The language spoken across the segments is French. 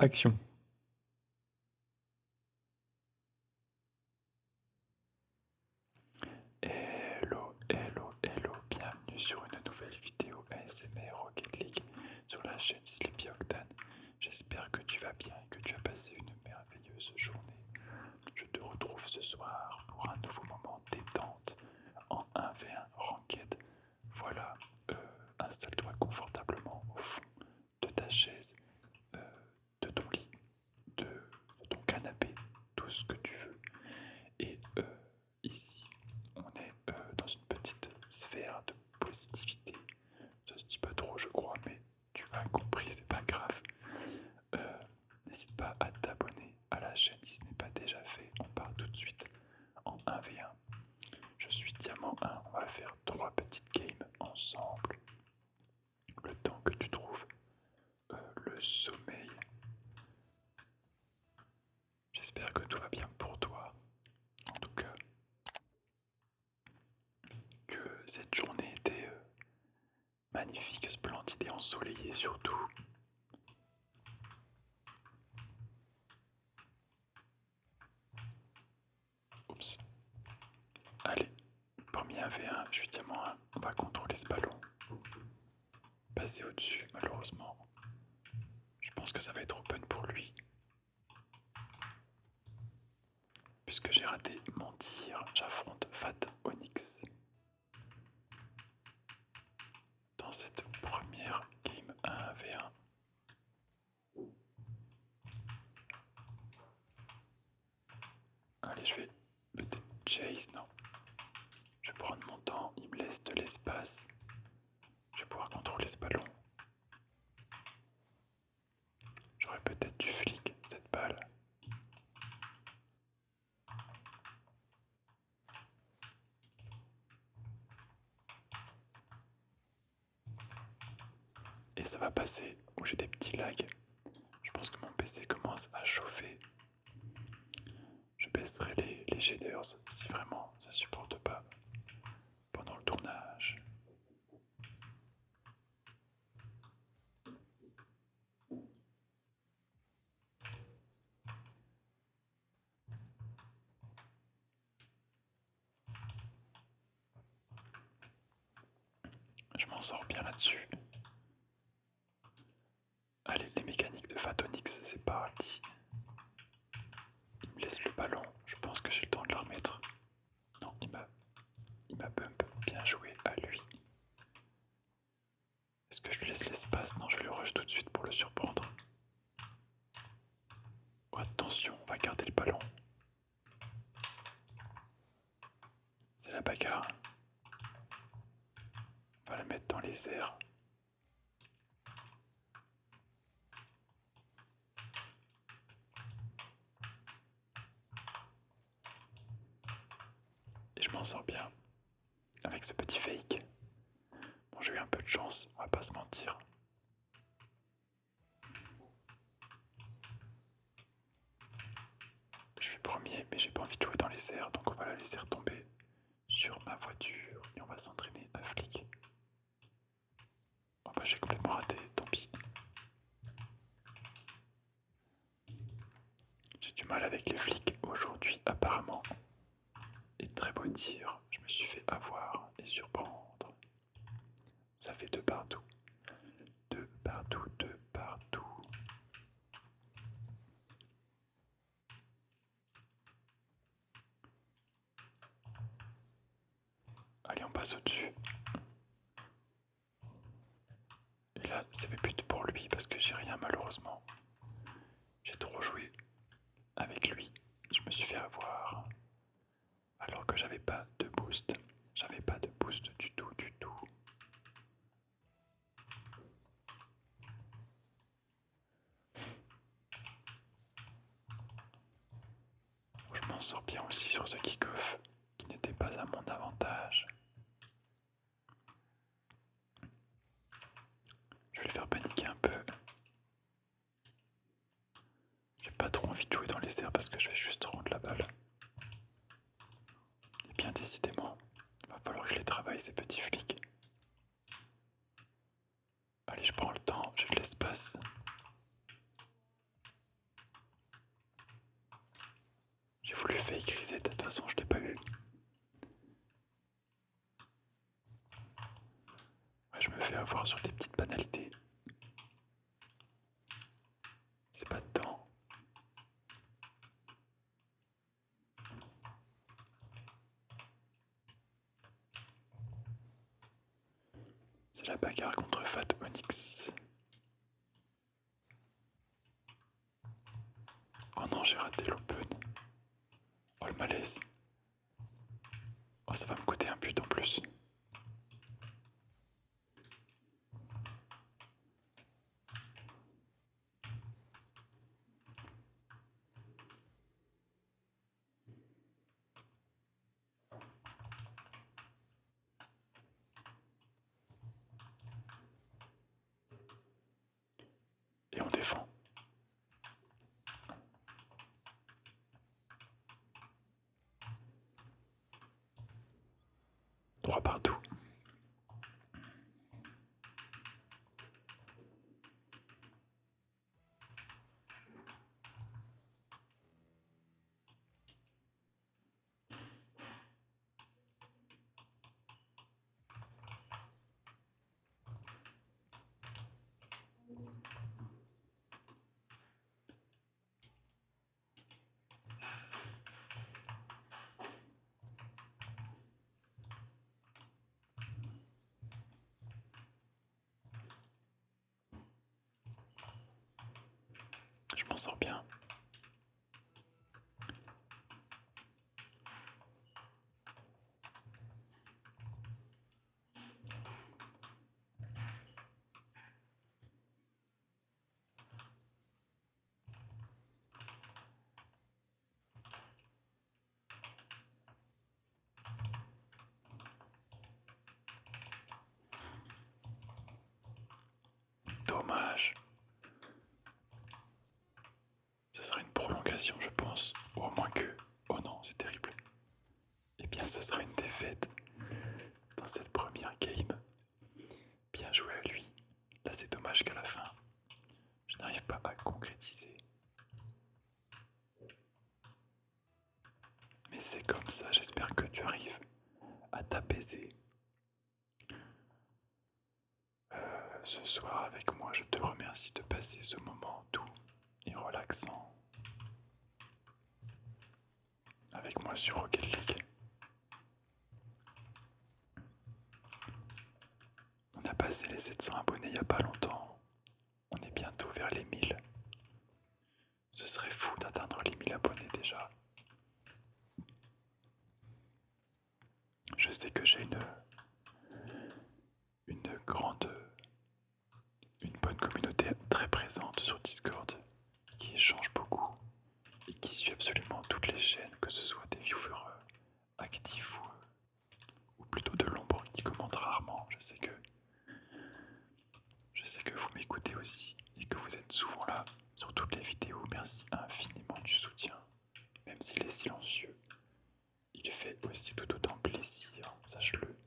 Action. Hello, hello, hello, bienvenue sur une nouvelle vidéo ASMR Rocket League sur la chaîne Sleepy Octane. J'espère que tu vas bien et que tu as passé une merveilleuse journée. Je te retrouve ce soir pour un nouveau moment détente en 1v1 Ranked. Voilà, installe-toi confortablement au fond de ta chaise, de ton lit, de ton canapé, tout ce que tu veux. Et ici, on est dans une petite sphère de positivité. Ça se dit pas trop, je crois, mais tu as compris, c'est pas grave. N'hésite pas à t'abonner à la chaîne si ce n'est pas déjà fait. On part tout de suite en 1v1. Je suis diamant 1, on va faire 3 petites games ensemble. Le temps que tu trouves le sommeil. J'espère que tout va bien pour toi. En tout cas, que cette journée était magnifique, splendide et ensoleillée surtout. Oups. Allez, premier 1v1, je suis diamant 1, on va contrôler ce ballon. Passer au-dessus, malheureusement. Je pense que ça va être open pour lui. Puisque j'ai raté mon tir, j'affronte Fat Onyx. Dans cette première game 1v1. Allez, je vais peut-être chase, non. Je vais prendre mon temps, il me laisse de l'espace. Je vais pouvoir contrôler ce ballon. J'aurais peut-être du flic, cette balle. Et ça va passer où j'ai des petits lags. Je pense que mon PC commence à chauffer. Je baisserai les shaders si vraiment ça supporte pas pendant le tournage. Je m'en sors bien là-dessus. Allez, les mécaniques de Phatonix, c'est parti. Il me laisse le ballon, je pense que j'ai le temps de le remettre. Non, il m'a bump, bien joué à lui. Est-ce que je lui laisse l'espace? Non, je vais le rush tout de suite pour le surprendre. Oh, attention, on va garder le ballon. C'est la bagarre. On va la mettre dans les airs. Et je m'en sors bien avec ce petit fake. Bon, j'ai eu un peu de chance, on va pas se mentir. Je suis premier, mais j'ai pas envie de jouer dans les airs, donc on va la laisser retomber sur ma voiture et on va s'entraîner à flic. Oh bah j'ai complètement raté, tant pis. J'ai du mal avec les flics aujourd'hui apparemment. Et très beau tir, je me suis fait avoir et surprendre. Ça fait deux partout. Deux partout, deux partout. Allez, on passe au-dessus. Et là, c'est mes buts pour lui parce que j'ai rien malheureusement. J'ai trop joué avec lui. Je me suis fait avoir. Alors que j'avais pas de boost. J'avais pas de boost du tout, du tout. Je m'en sors bien aussi sur ce kick-off qui n'était pas à mon avantage. Je vais le faire paniquer un peu. J'ai pas trop envie de jouer dans les airs parce que je vais juste rendre la balle. Et bien décidément, il va falloir que je les travaille ces petits flics. Allez, je prends le temps, j'ai de l'espace. voulu fake reset, de toute façon je l'ai pas eu. Ouais, je me fais avoir sur des petites banalités. C'est pas dedans. C'est la bagarre contre Fat Onyx. Oh non, j'ai raté l'open. Oh le malaise. Oh, ça va me coûter un but en plus. Et on défend. 3 partout. Je m'en sors bien. Dommage. Ce sera une prolongation, je pense. Ou au moins que... Oh non, c'est terrible. Eh bien, ce sera une défaite dans cette première game. Bien joué à lui. Là, c'est dommage qu'à la fin, je n'arrive pas à concrétiser. Mais c'est comme ça, j'espère que tu arrives à t'apaiser. Ce soir avec moi, je te remercie de passer ce moment doux et relaxant avec moi sur Rocket League. On a passé les 700 abonnés il n'y a pas longtemps. On est bientôt vers les 1000. Ce serait fou d'atteindre les 1000 abonnés déjà. Je sais que j'ai une bonne communauté très présente sur Discord qui échange beaucoup et qui suit absolument toutes les chaînes, que ce soit des viewers actifs ou plutôt de l'ombre qui commentent rarement. Je sais que vous m'écoutez aussi et que vous êtes souvent là sur toutes les vidéos. Merci infiniment du soutien, même s'il est silencieux. Il fait aussi tout autant plaisir, sache-le.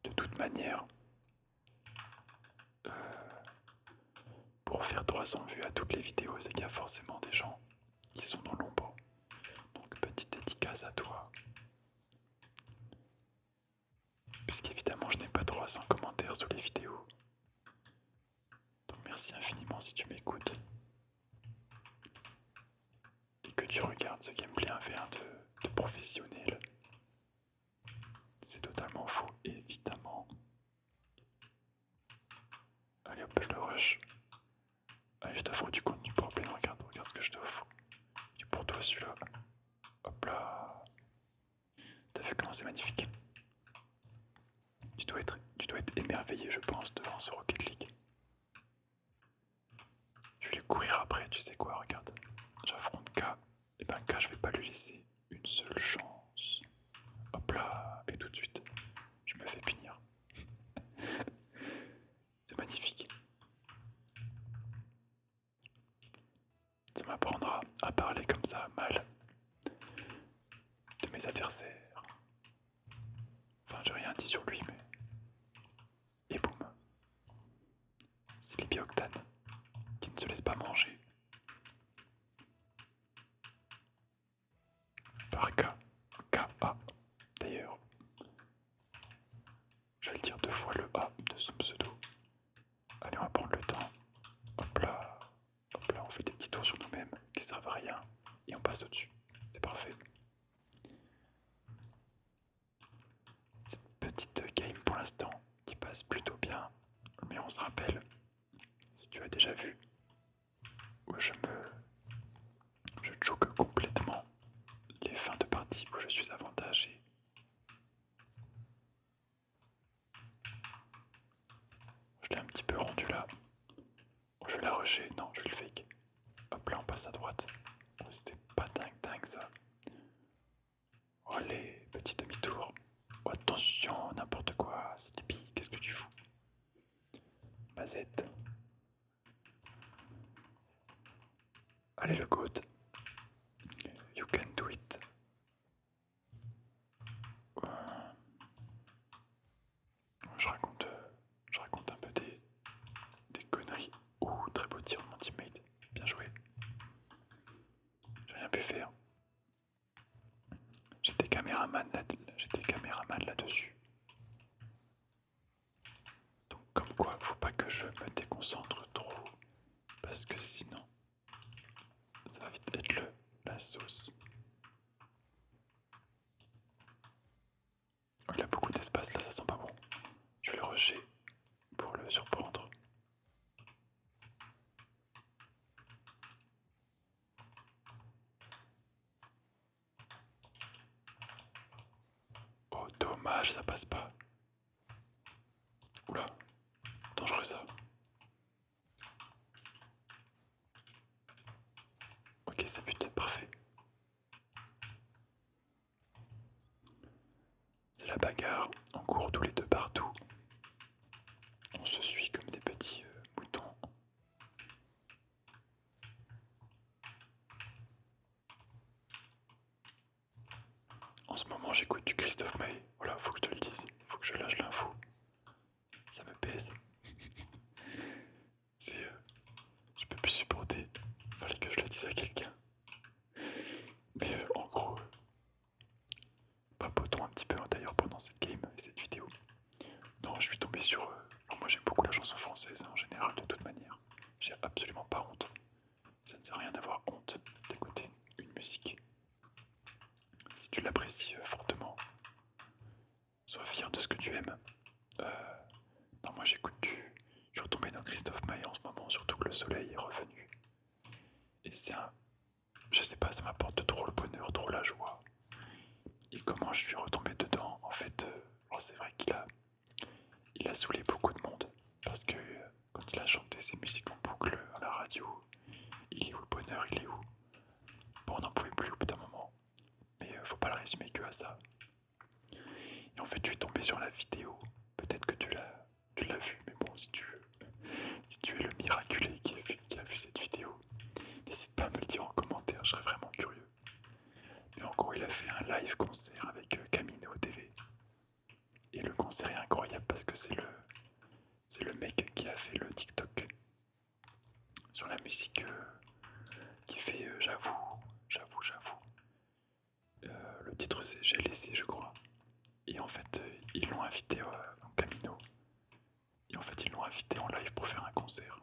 De toute manière, pour faire 300 vues à toutes les vidéos, c'est qu'il y a forcément des gens qui sont dans l'ombre. Donc petite dédicace à toi. Puisqu'évidemment je n'ai pas 300 commentaires sous les vidéos. Donc merci infiniment si tu m'écoutes. Et que tu regardes ce gameplay 1v1 de professionnel. C'est totalement faux, évidemment. Allez hop, je le rush. Allez, je t'offre du contenu pour plein. Regarde ce que je t'offre. Et pour toi celui-là. Hop là. T'as vu comment c'est magnifique? Tu dois être émerveillé, je pense, devant ce Rocket League. Je vais lui courir après, tu sais quoi, regarde. J'affronte K. Et ben K, je vais pas lui laisser une seule chance. Hop là. Et tout de suite, je me fais punir. C'est magnifique. Ça m'apprendra à parler comme ça mal de mes adversaires. Enfin, j'ai rien dit sur lui, mais... Et boum. C'est Libby Octane qui ne se laisse pas manger. Par K. K-A. D'ailleurs, je vais le dire 2 fois le A de son pseudo. Allez, on va prendre le temps. Hop là. Hop là, on fait des petits tours sur nous-mêmes qui servent à rien. Et on passe au-dessus. C'est parfait. Cette petite game pour l'instant qui passe plutôt bien. Mais on se rappelle, si tu as déjà vu, où je choque complètement les fins de partie où je suis avantagé. Je l'ai un petit peu rendu là. Je vais la rusher, non, je vais le fake. Hop là, on passe à droite. Oh, c'était pas dingue ça. Oh allez, petit demi-tour. Oh, attention, n'importe quoi. Sleepy, qu'est-ce que tu fous? Mazette. Allez le goat. You can do it. Je raconte un peu des conneries. Ouh, très beau tir de mon teammate. Bien joué. J'ai rien pu faire. J'étais caméraman là-dessus. Donc comme quoi, faut pas que je me déconcentre trop. Parce que sinon, ça va vite être la sauce. Oh, il a beaucoup d'espace là, ça sent pas bon. Je vais le rusher pour le surprendre. Oh dommage, ça passe pas. Oula, dangereux ça. Ok, ça bute, parfait. C'est la bagarre, on court tous les deux partout. On se suit comme des petits moutons. En ce moment, j'écoute du Christophe Maé. Voilà, faut que je te le dise, faut que je lâche l'info. Ça me pèse. C'est. Je peux plus supporter. Fallait que je le dise à quelqu'un. Mais en gros, papotons un petit peu d'ailleurs pendant cette game et cette vidéo. Non, je suis tombé sur. Moi j'aime beaucoup la chanson française en général, de toute manière. J'ai absolument pas honte. Ça ne sert à rien d'avoir honte d'écouter une musique. Si tu l'apprécies fortement, sois fier de ce que tu aimes. Non, moi j'écoute du. Je suis retombé dans Christophe Maé en ce moment, surtout que le soleil est revenu. Et c'est un. Je sais pas, ça m'apporte trop le bonheur, trop la joie. Et comment je suis retombé dedans, en fait, c'est vrai il a saoulé beaucoup de monde. Parce que quand il a chanté ses musiques en boucle à la radio, il est où le bonheur, il est où? Bon, on n'en pouvait plus au bout d'un moment. Mais faut pas le résumer que à ça. Et en fait, je suis tombé sur la vidéo. Peut-être que tu l'as vu, mais bon, si tu es le miraculé qui a vu cette vidéo, n'hésite pas à me le dire en commentaire, je serais vraiment curieux. Mais en gros, il a fait un live concert avec Camino TV. Et le concert est incroyable parce que c'est le mec qui a fait le TikTok sur la musique qui fait j'avoue. Le titre c'est J'ai laissé, je crois. Et en fait, ils l'ont invité en Camino. Et en fait, ils l'ont invité en live pour faire un concert.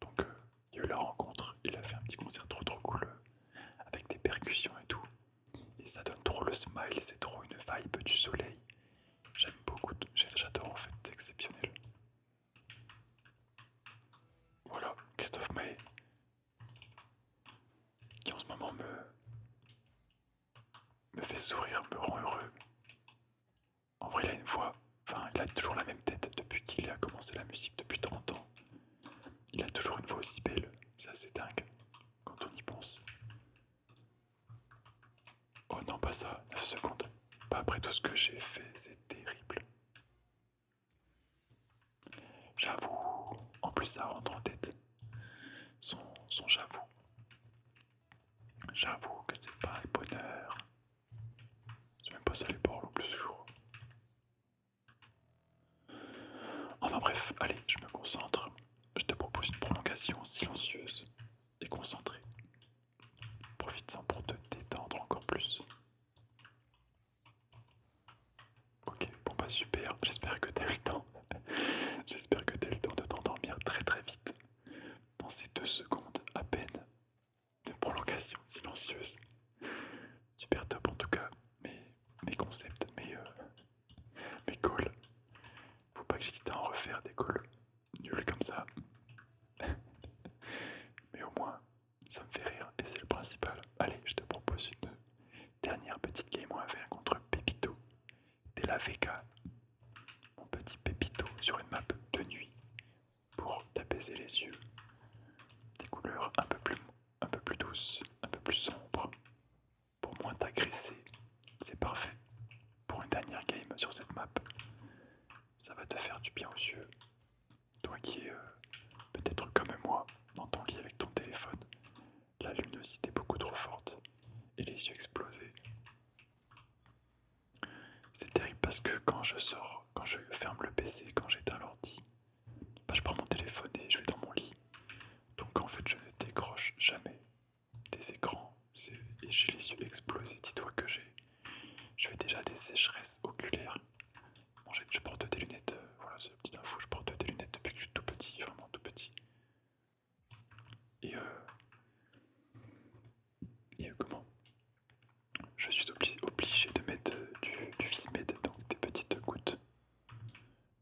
Donc, il y a eu la rencontre. Il a fait un petit concert trop cool avec des percussions et tout. Et ça donne trop le smile, c'est trop une vibe du soleil. J'aime beaucoup, j'adore en fait, c'est exceptionnel. Voilà, Christophe Maé, qui en ce moment me fait sourire, me rend heureux. En vrai, il a une voix, enfin, il a toujours la même tête depuis qu'il a commencé la musique depuis 30 ans. Il a toujours une voix aussi belle, c'est assez dingue quand on y pense. Oh non, pas ça, 9 secondes. Pas après tout ce que j'ai fait, c'est terrible. J'avoue, en plus ça rentre en tête. Son j'avoue. J'avoue que c'est pas le bonheur. C'est même pas ça les paroles en plus jour. Enfin bref, allez, je me concentre. je te propose une prolongation silencieuse et concentrée. Profite-en pour te détendre encore plus. Ok, bon bah super, j'espère que t'as eu le temps. J'espère que t'as eu le temps de t'endormir très très vite. Dans ces 2 secondes à peine de prolongation silencieuse. Super top en tout cas, mes concepts, mes calls. Faut pas que j'hésite à en refaire des calls nuls comme ça. Mais au moins, ça me fait rire et c'est le principal. Allez, je te propose une dernière petite game à faire contre Pépito de la Vega. Mon petit Pépito sur une map de nuit pour t'apaiser les yeux. Des couleurs un peu plus douces, un peu plus sombres. Pour moins t'agresser, c'est parfait. Pour une dernière game sur cette map, ça va te faire du bien aux yeux. Toi qui es peut-être comme moi dans ton lit avec ton téléphone, la luminosité beaucoup trop forte et les yeux explosés. C'est terrible parce que quand je sors, quand je ferme le PC, quand j'éteins l'ordi, bah, je prends mon téléphone et je vais dans mon lit. Donc en fait je ne décroche jamais des écrans et j'ai les yeux explosés. Dis-toi que je fais déjà des sécheresses oculaires. Bon, je porte des lunettes, voilà c'est la petite info, je porte des lunettes depuis que je suis tout petit, vraiment tout petit. Et, comment je suis obligé de mettre du Vismed, donc des petites gouttes.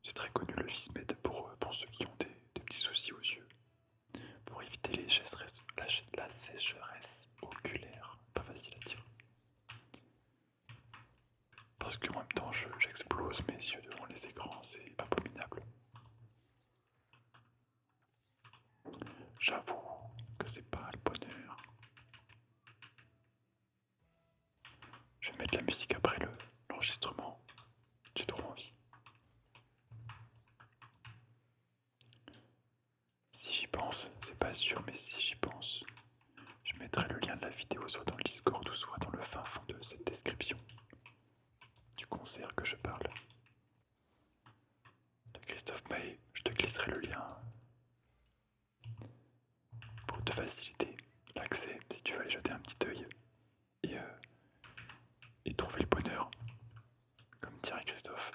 C'est très connu le Vismed pour ceux qui ont des petits soucis aux yeux. Pour éviter la sécheresse oculaire. Pas facile à dire. Parce qu'en même temps, j'explose mes yeux devant les écrans, c'est abominable. J'avoue que c'est pas le bonheur. Je vais mettre la musique après l'enregistrement. J'ai trop envie. Si j'y pense, c'est pas sûr, mais si j'y pense, je mettrai le lien de la vidéo soit dans le Discord ou soit dans le fin fond de cette description du concert que je parle. De Christophe Maé, je te glisserai le lien pour te faciliter l'accès si tu veux aller jeter un petit œil et trouver le bonheur, comme dirait Christophe.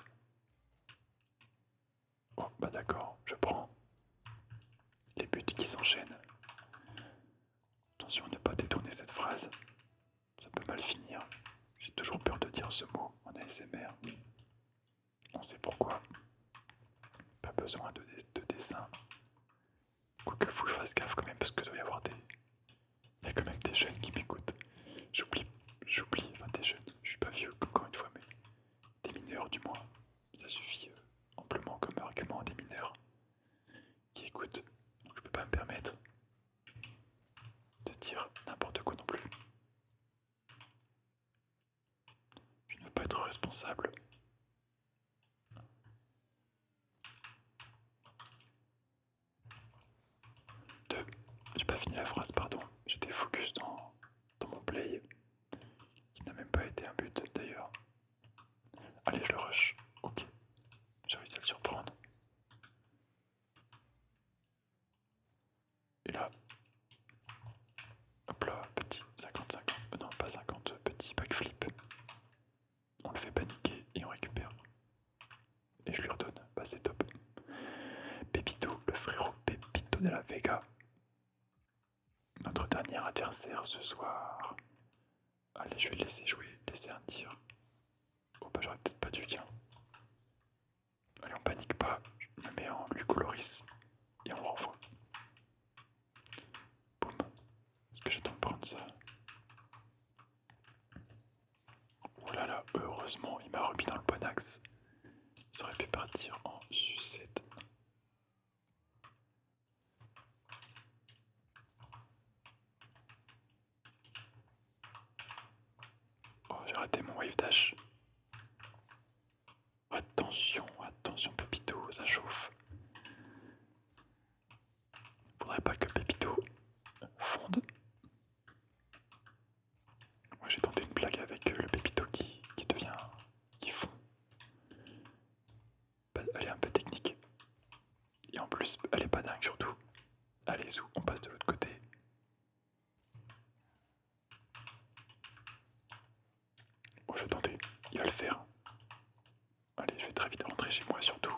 Oh bah d'accord, je prends les buts qui s'enchaînent. Attention à ne pas détourner cette phrase, ça peut mal finir. J'ai toujours peur de dire ce mot en ASMR. On sait pourquoi. Pas besoin de dessin. Quoique faut que je fasse gaffe quand même parce que doit y avoir des... Il y a quand même des jeunes qui m'écoutent. J'oublie, enfin des jeunes, je suis pas vieux encore une fois, mais des mineurs du moins. Ça suffit amplement comme argument à des mineurs qui écoutent. Donc je peux pas me permettre de dire n'importe quoi non plus. Je ne veux pas être responsable. J'ai pas fini la phrase, pardon. J'étais focus dans mon play, qui n'a même pas été un but d'ailleurs. Allez, je le rush. Ok, j'ai réussi à le surprendre. Et là, hop là, petit 50-50. Non, pas 50, petit backflip. On le fait paniquer et on récupère. Et je lui redonne. Bah, c'est top. Pépito, le frérot Pépito de la Vega. Notre dernier adversaire ce soir. Allez, je vais le laisser jouer, laisser un tir. Oh bah j'aurais peut-être pas dû, tiens. Allez, on panique pas, je me mets en Lucoloris et on renvoie. Boum. Est-ce que j'attends de prendre ça? Oh là là, heureusement, il m'a remis dans le bon axe. Ça aurait pu partir en sucette. Oh, j'ai raté mon wave dash. Attention, attention Pépito, ça chauffe. Faudrait pas que Pépito fonde. Moi j'ai tenté une blague avec le Pépito qui fond. Elle est un peu technique. Et en plus, elle est pas dingue surtout. faire. Allez, je vais très vite rentrer chez moi surtout.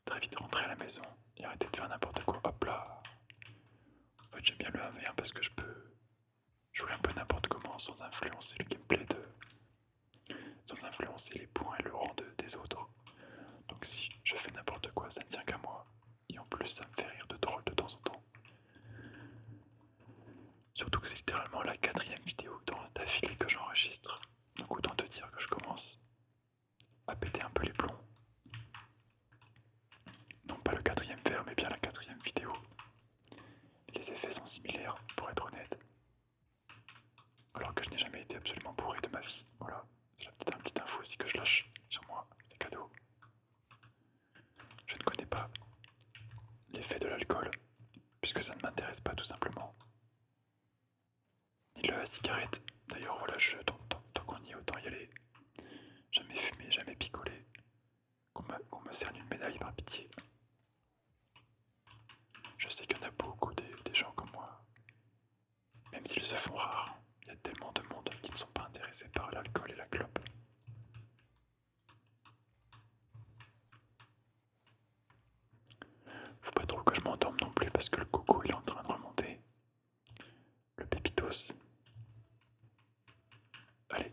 Très vite rentrer à la maison et arrêter de faire n'importe quoi. Hop là. En fait, j'aime bien le 1v1 parce que je peux jouer un peu n'importe comment sans influencer le gameplay sans influencer les points et le rang des autres. Donc si je fais n'importe quoi, ça ne tient qu'à moi. Et en plus, ça me fait rire de drôle de temps en temps. Surtout que c'est littéralement la 4ème vidéo d'affilée que j'enregistre. Donc autant te dire que je commence à péter un peu les plombs. Non pas le 4ème verre, mais bien la 4ème vidéo. Les effets sont similaires, pour être honnête. Alors que je n'ai jamais été absolument bourré de ma vie. Voilà, c'est la petite info aussi que je lâche sur moi, c'est cadeau. Je ne connais pas l'effet de l'alcool, puisque ça ne m'intéresse pas tout simplement. Ni la cigarette. D'ailleurs, voilà, tant qu'on y est, autant y aller. Jamais fumé, jamais picolé. Qu'on me cerne une médaille par pitié. Je sais qu'il y en a beaucoup des gens comme moi. Même s'ils se font rares, il y a tellement de monde qui ne sont pas intéressés par l'alcool et la clope. Faut pas trop que je m'endorme non plus parce que le coco il est en train de remonter. Le pépitos. Allez,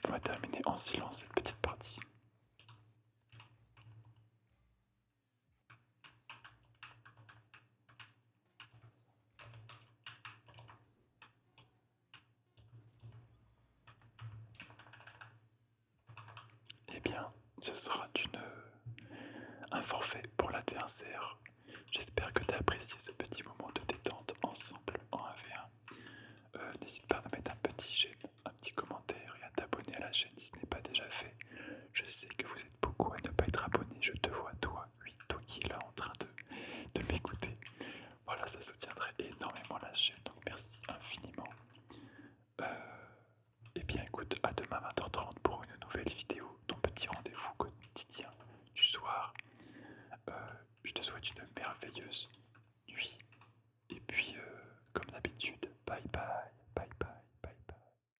on va terminer en silence cette petite partie. Eh bien, ce sera un forfait pour l'adversaire. J'espère que tu as apprécié ce petit moment de